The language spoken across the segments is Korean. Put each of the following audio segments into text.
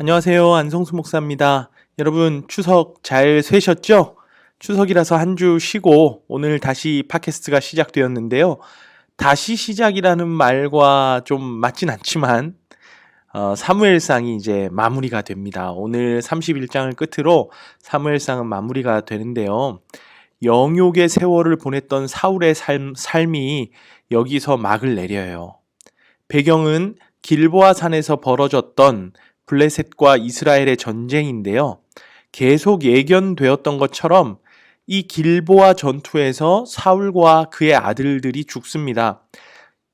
안녕하세요. 안성수 목사입니다. 여러분 추석 잘 쇠셨죠? 추석이라서 한 주 쉬고 오늘 다시 팟캐스트가 시작되었는데요. 다시 시작이라는 말과 좀 맞진 않지만 사무엘상이 이제 마무리가 됩니다. 오늘 31장을 끝으로 사무엘상은 마무리가 되는데요. 영욕의 세월을 보냈던 사울의 삶이 여기서 막을 내려요. 배경은 길보아 산에서 벌어졌던 블레셋과 이스라엘의 전쟁인데요. 계속 예견되었던 것처럼 이 길보아 전투에서 사울과 그의 아들들이 죽습니다.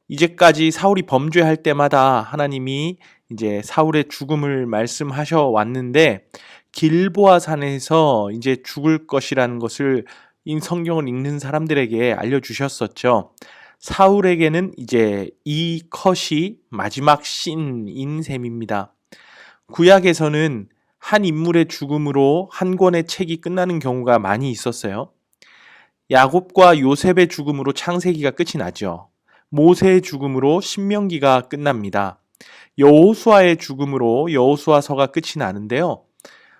이제까지 사울이 범죄할 때마다 하나님이 이제 사울의 죽음을 말씀하셔 왔는데 길보아 산에서 이제 죽을 것이라는 것을 성경을 읽는 사람들에게 알려주셨었죠. 사울에게는 이제 이 컷이 마지막 씬인 셈입니다. 구약에서는 한 인물의 죽음으로 한 권의 책이 끝나는 경우가 많이 있었어요. 야곱과 요셉의 죽음으로 창세기가 끝이 나죠. 모세의 죽음으로 신명기가 끝납니다. 여호수아의 죽음으로 여호수아서가 끝이 나는데요.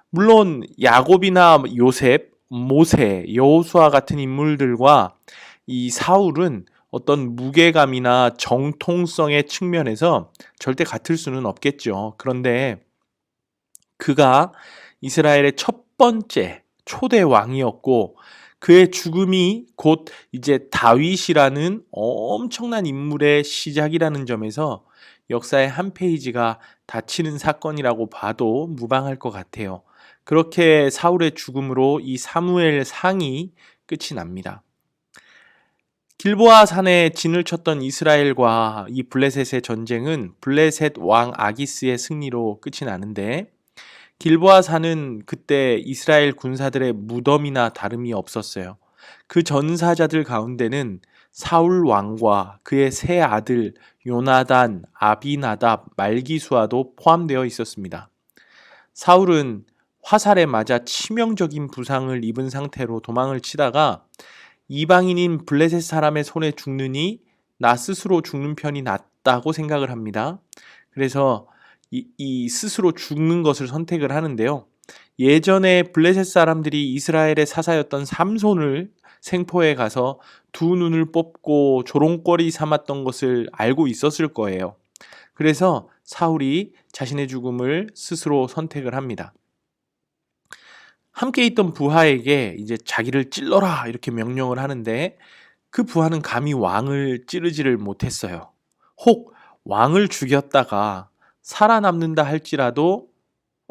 물론 야곱이나 요셉, 모세, 여호수아 같은 인물들과 이 사울은 어떤 무게감이나 정통성의 측면에서 절대 같을 수는 없겠죠. 그런데 그가 이스라엘의 첫 번째 초대 왕이었고 그의 죽음이 곧 이제 다윗이라는 엄청난 인물의 시작이라는 점에서 역사의 한 페이지가 닫히는 사건이라고 봐도 무방할 것 같아요. 그렇게 사울의 죽음으로 이 사무엘 상이 끝이 납니다. 길보아 산에 진을 쳤던 이스라엘과 이 블레셋의 전쟁은 블레셋 왕 아기스의 승리로 끝이 나는데 길보아 산은 그때 이스라엘 군사들의 무덤이나 다름이 없었어요. 그 전사자들 가운데는 사울 왕과 그의 세 아들 요나단, 아비나답, 말기수아도 포함되어 있었습니다. 사울은 화살에 맞아 치명적인 부상을 입은 상태로 도망을 치다가 이방인인 블레셋 사람의 손에 죽느니 나 스스로 죽는 편이 낫다고 생각을 합니다. 그래서 이 스스로 죽는 것을 선택을 하는데요. 예전에 블레셋 사람들이 이스라엘의 사사였던 삼손을 생포해 가서 두 눈을 뽑고 조롱거리 삼았던 것을 알고 있었을 거예요. 그래서 사울이 자신의 죽음을 스스로 선택을 합니다. 함께 있던 부하에게 이제 자기를 찔러라 이렇게 명령을 하는데 그 부하는 감히 왕을 찌르지를 못했어요. 혹 왕을 죽였다가 살아남는다 할지라도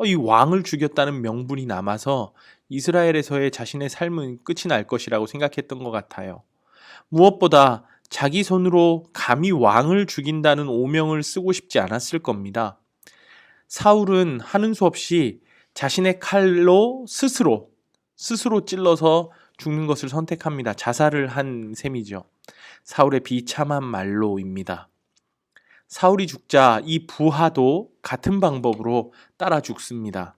이 왕을 죽였다는 명분이 남아서 이스라엘에서의 자신의 삶은 끝이 날 것이라고 생각했던 것 같아요. 무엇보다 자기 손으로 감히 왕을 죽인다는 오명을 쓰고 싶지 않았을 겁니다. 사울은 하는 수 없이 자신의 칼로 스스로 찔러서 죽는 것을 선택합니다. 자살을 한 셈이죠. 사울의 비참한 말로입니다. 사울이 죽자 이 부하도 같은 방법으로 따라 죽습니다.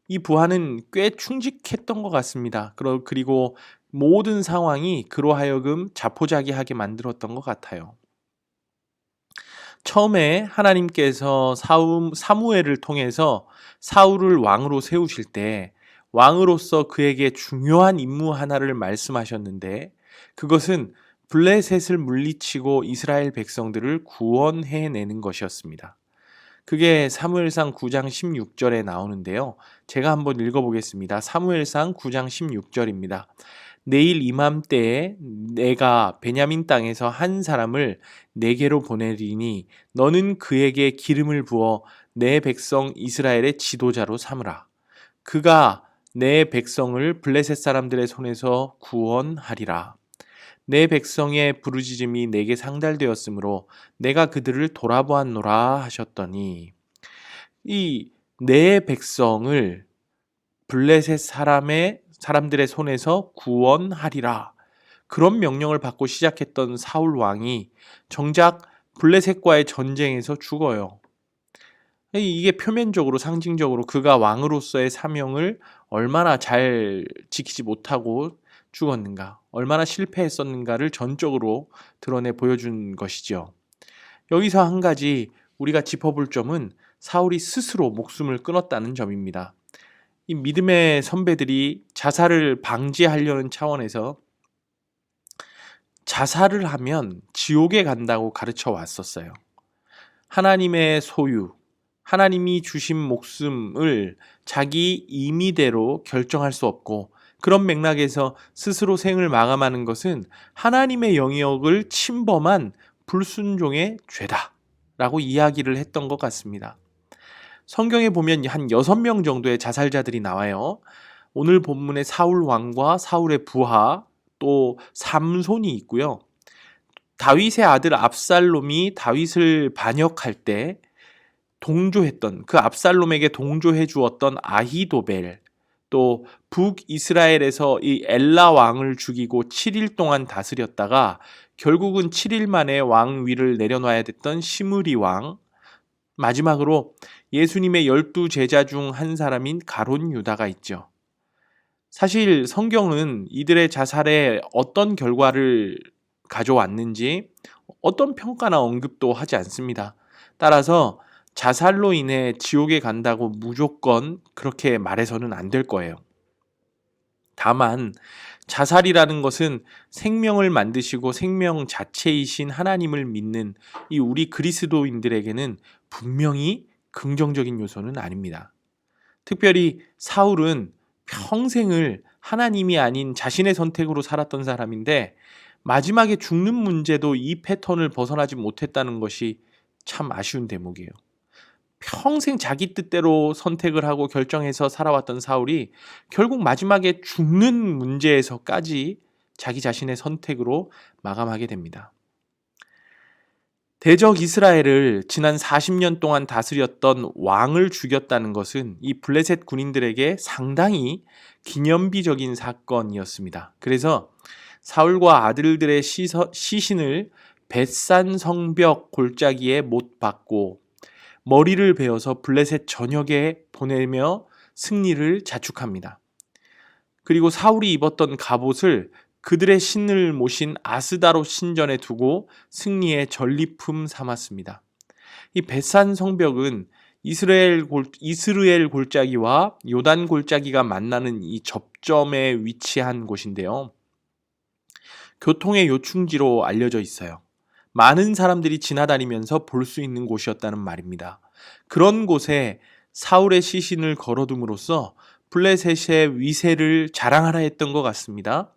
이 부하는 꽤 충직했던 것 같습니다. 그리고 모든 상황이 그로 하여금 자포자기하게 만들었던 것 같아요. 처음에 하나님께서 사무엘을 통해서 사울을 왕으로 세우실 때 왕으로서 그에게 중요한 임무 하나를 말씀하셨는데 그것은 블레셋을 물리치고 이스라엘 백성들을 구원해내는 것이었습니다. 그게 사무엘상 9장 16절에 나오는데요. 제가 한번 읽어보겠습니다. 사무엘상 9장 16절입니다. 내일 이맘때에 내가 베냐민 땅에서 한 사람을 내게로 보내리니 너는 그에게 기름을 부어 내 백성 이스라엘의 지도자로 삼으라. 그가 내 백성을 블레셋 사람들의 손에서 구원하리라. 내 백성의 부르짖음이 내게 상달되었으므로 내가 그들을 돌아보았노라 하셨더니 이 내 백성을 블레셋 사람들의 손에서 구원하리라. 그런 명령을 받고 시작했던 사울 왕이 정작 블레셋과의 전쟁에서 죽어요. 이게 표면적으로 상징적으로 그가 왕으로서의 사명을 얼마나 잘 지키지 못하고 죽었는가, 얼마나 실패했었는가를 전적으로 드러내 보여준 것이죠. 여기서 한 가지 우리가 짚어볼 점은 사울이 스스로 목숨을 끊었다는 점입니다. 이 믿음의 선배들이 자살을 방지하려는 차원에서 자살을 하면 지옥에 간다고 가르쳐 왔었어요. 하나님의 소유, 하나님이 주신 목숨을 자기 임의대로 결정할 수 없고, 그런 맥락에서 스스로 생을 마감하는 것은 하나님의 영역을 침범한 불순종의 죄다 라고 이야기를 했던 것 같습니다. 성경에 보면 한 6명 정도의 자살자들이 나와요. 오늘 본문의 사울 왕과 사울의 부하, 또 삼손이 있고요. 다윗의 아들 압살롬이 다윗을 반역할 때 동조했던, 그 압살롬에게 동조해 주었던 아히도벨, 또 북이스라엘에서 이 엘라 왕을 죽이고 7일 동안 다스렸다가 결국은 7일 만에 왕위를 내려놔야 됐던 시므리 왕, 마지막으로 예수님의 12 제자 중 한 사람인 가룟 유다가 있죠. 사실 성경은 이들의 자살에 어떤 결과를 가져왔는지 어떤 평가나 언급도 하지 않습니다. 따라서 자살로 인해 지옥에 간다고 무조건 그렇게 말해서는 안 될 거예요. 다만 자살이라는 것은 생명을 만드시고 생명 자체이신 하나님을 믿는 이 우리 그리스도인들에게는 분명히 긍정적인 요소는 아닙니다. 특별히 사울은 평생을 하나님이 아닌 자신의 선택으로 살았던 사람인데 마지막에 죽는 문제도 이 패턴을 벗어나지 못했다는 것이 참 아쉬운 대목이에요. 평생 자기 뜻대로 선택을 하고 결정해서 살아왔던 사울이 결국 마지막에 죽는 문제에서까지 자기 자신의 선택으로 마감하게 됩니다. 대적 이스라엘을 지난 40년 동안 다스렸던 왕을 죽였다는 것은 이 블레셋 군인들에게 상당히 기념비적인 사건이었습니다. 그래서 사울과 아들들의 시신을 벳산 성벽 골짜기에 못 박고 머리를 베어서 블레셋 전역에 보내며 승리를 자축합니다. 그리고 사울이 입었던 갑옷을 그들의 신을 모신 아스다롯 신전에 두고 승리의 전리품 삼았습니다. 이 벳산 성벽은 이스라엘 골짜기와 요단 골짜기가 만나는 이 접점에 위치한 곳인데요. 교통의 요충지로 알려져 있어요. 많은 사람들이 지나다니면서 볼 수 있는 곳이었다는 말입니다. 그런 곳에 사울의 시신을 걸어둠으로써 블레셋의 위세를 자랑하라 했던 것 같습니다.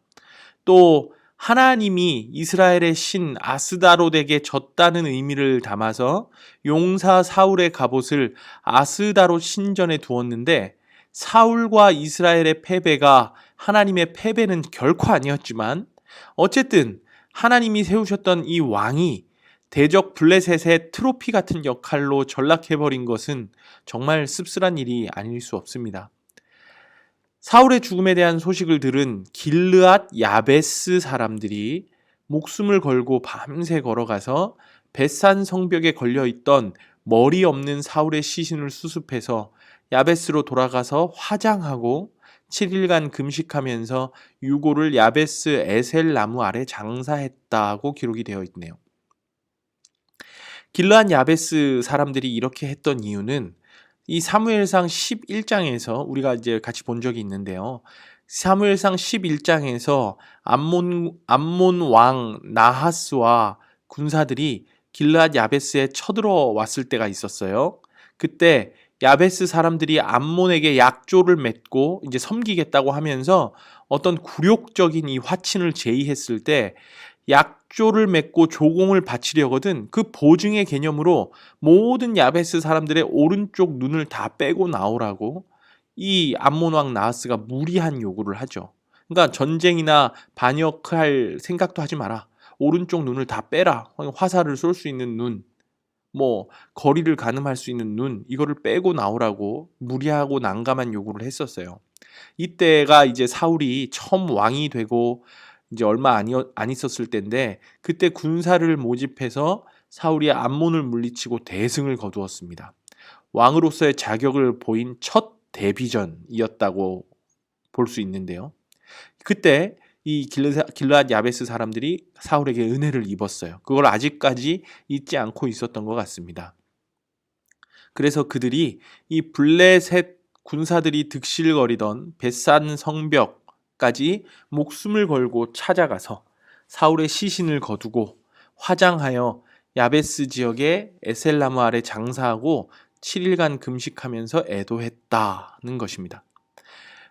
또 하나님이 이스라엘의 신 아스다롯에게 졌다는 의미를 담아서 용사 사울의 갑옷을 아스다롯 신전에 두었는데, 사울과 이스라엘의 패배가 하나님의 패배는 결코 아니었지만 어쨌든 하나님이 세우셨던 이 왕이 대적 블레셋의 트로피 같은 역할로 전락해버린 것은 정말 씁쓸한 일이 아닐 수 없습니다. 사울의 죽음에 대한 소식을 들은 길르앗 야베스 사람들이 목숨을 걸고 밤새 걸어가서 벳산 성벽에 걸려있던 머리 없는 사울의 시신을 수습해서 야베스로 돌아가서 화장하고 7일간 금식하면서 유골을 야베스 에셀 나무 아래 장사했다고 기록이 되어 있네요. 길르앗 야베스 사람들이 이렇게 했던 이유는 이 사무엘상 11장에서 우리가 이제 같이 본 적이 있는데요. 사무엘상 11장에서 암몬 왕 나하스와 군사들이 길르앗 야베스에 쳐들어왔을 때가 있었어요. 그때 야베스 사람들이 암몬에게 약조를 맺고 이제 섬기겠다고 하면서 어떤 굴욕적인 이 화친을 제의했을 때 약조를 맺고 조공을 바치려거든 그 보증의 개념으로 모든 야베스 사람들의 오른쪽 눈을 다 빼고 나오라고 이 암몬 왕 나하스가 무리한 요구를 하죠. 그러니까 전쟁이나 반역할 생각도 하지 마라. 오른쪽 눈을 다 빼라. 화살을 쏠 수 있는 눈, 거리를 가늠할 수 있는 눈, 이거를 빼고 나오라고 무리하고 난감한 요구를 했었어요. 이때가 이제 사울이 처음 왕이 되고 이제 얼마 안 있었을 때인데, 그때 군사를 모집해서 사울이 암몬을 물리치고 대승을 거두었습니다. 왕으로서의 자격을 보인 첫 데뷔전이었다고 볼 수 있는데요. 그때 이 길르앗 야베스 사람들이 사울에게 은혜를 입었어요. 그걸 아직까지 잊지 않고 있었던 것 같습니다. 그래서 그들이 이 블레셋 군사들이 득실거리던 벳산 성벽까지 목숨을 걸고 찾아가서 사울의 시신을 거두고 화장하여 야베스 지역의 에셀나무 아래 장사하고 7일간 금식하면서 애도했다는 것입니다.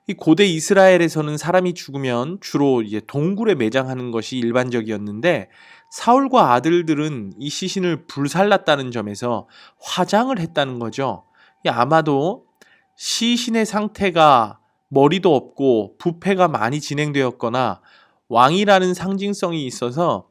이 고대 이스라엘에서는 사람이 죽으면 주로 이제 동굴에 매장하는 것이 일반적이었는데 사울과 아들들은 이 시신을 불살랐다는 점에서 화장을 했다는 거죠. 아마도 시신의 상태가 머리도 없고 부패가 많이 진행되었거나 왕이라는 상징성이 있어서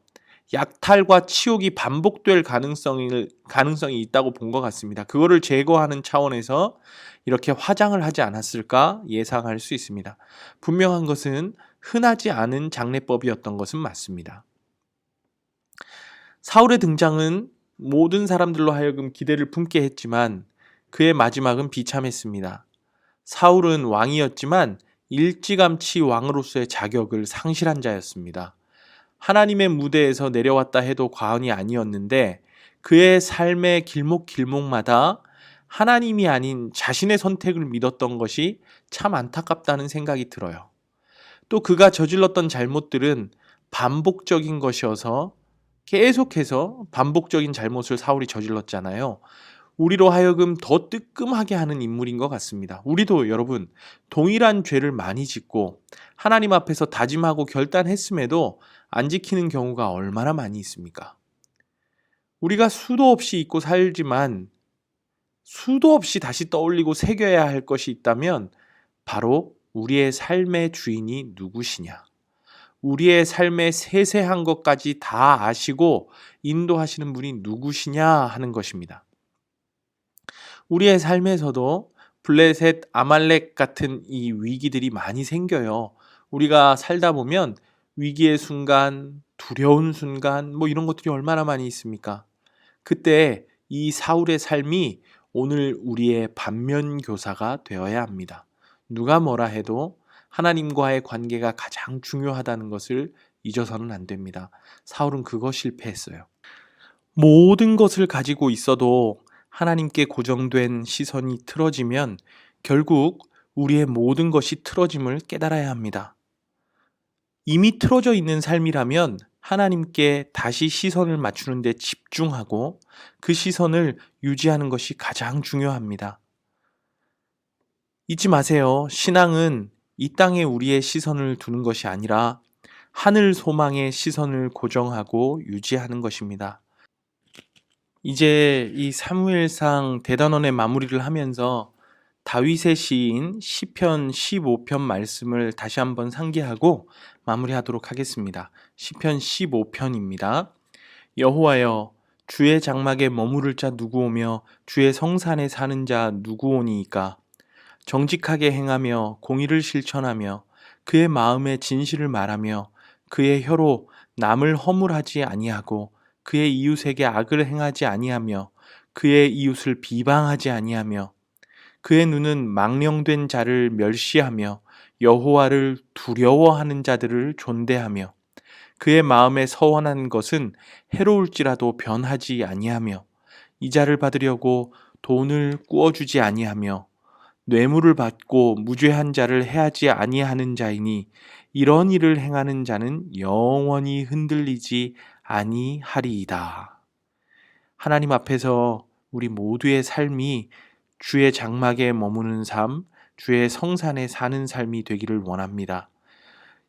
약탈과 치욕이 반복될 가능성이 있다고 본 것 같습니다. 그거를 제거하는 차원에서 이렇게 화장을 하지 않았을까 예상할 수 있습니다. 분명한 것은 흔하지 않은 장례법이었던 것은 맞습니다. 사울의 등장은 모든 사람들로 하여금 기대를 품게 했지만 그의 마지막은 비참했습니다. 사울은 왕이었지만 일찌감치 왕으로서의 자격을 상실한 자였습니다. 하나님의 무대에서 내려왔다 해도 과언이 아니었는데 그의 삶의 길목길목마다 하나님이 아닌 자신의 선택을 믿었던 것이 참 안타깝다는 생각이 들어요. 또 그가 저질렀던 잘못들은 반복적인 것이어서 계속해서 반복적인 잘못을 사울이 저질렀잖아요. 우리로 하여금 더 뜨끔하게 하는 인물인 것 같습니다. 우리도 여러분 동일한 죄를 많이 짓고 하나님 앞에서 다짐하고 결단했음에도 안 지키는 경우가 얼마나 많이 있습니까? 우리가 수도 없이 잊고 살지만 수도 없이 다시 떠올리고 새겨야 할 것이 있다면 바로 우리의 삶의 주인이 누구시냐? 우리의 삶의 세세한 것까지 다 아시고 인도하시는 분이 누구시냐 하는 것입니다. 우리의 삶에서도 블레셋, 아말렉 같은 이 위기들이 많이 생겨요. 우리가 살다 보면 위기의 순간, 두려운 순간, 이런 것들이 얼마나 많이 있습니까? 그때 이 사울의 삶이 오늘 우리의 반면교사가 되어야 합니다. 누가 뭐라 해도 하나님과의 관계가 가장 중요하다는 것을 잊어서는 안 됩니다. 사울은 그거 실패했어요. 모든 것을 가지고 있어도 하나님께 고정된 시선이 틀어지면 결국 우리의 모든 것이 틀어짐을 깨달아야 합니다. 이미 틀어져 있는 삶이라면 하나님께 다시 시선을 맞추는 데 집중하고 그 시선을 유지하는 것이 가장 중요합니다. 잊지 마세요. 신앙은 이 땅에 우리의 시선을 두는 것이 아니라 하늘 소망의 시선을 고정하고 유지하는 것입니다. 이제 이 사무엘상 대단원의 마무리를 하면서 다윗의 시인 시편 15편 말씀을 다시 한번 상기하고 마무리하도록 하겠습니다. 시편 15편입니다. 여호와여, 주의 장막에 머무를 자 누구오며 주의 성산에 사는 자 누구오니이까? 정직하게 행하며 공의를 실천하며 그의 마음에 진실을 말하며 그의 혀로 남을 허물하지 아니하고 그의 이웃에게 악을 행하지 아니하며 그의 이웃을 비방하지 아니하며 그의 눈은 망령된 자를 멸시하며 여호와를 두려워하는 자들을 존대하며 그의 마음에 서원한 것은 해로울지라도 변하지 아니하며 이자를 받으려고 돈을 꾸어주지 아니하며 뇌물을 받고 무죄한 자를 해하지 아니하는 자이니 이런 일을 행하는 자는 영원히 흔들리지 아니하리이다. 하나님 앞에서 우리 모두의 삶이 주의 장막에 머무는 삶, 주의 성산에 사는 삶이 되기를 원합니다.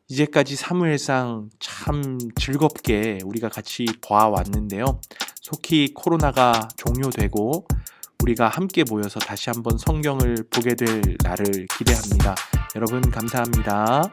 이제까지 사무엘상 참 즐겁게 우리가 같이 봐왔는데요. 속히 코로나가 종료되고 우리가 함께 모여서 다시 한번 성경을 보게 될 날을 기대합니다. 여러분 감사합니다.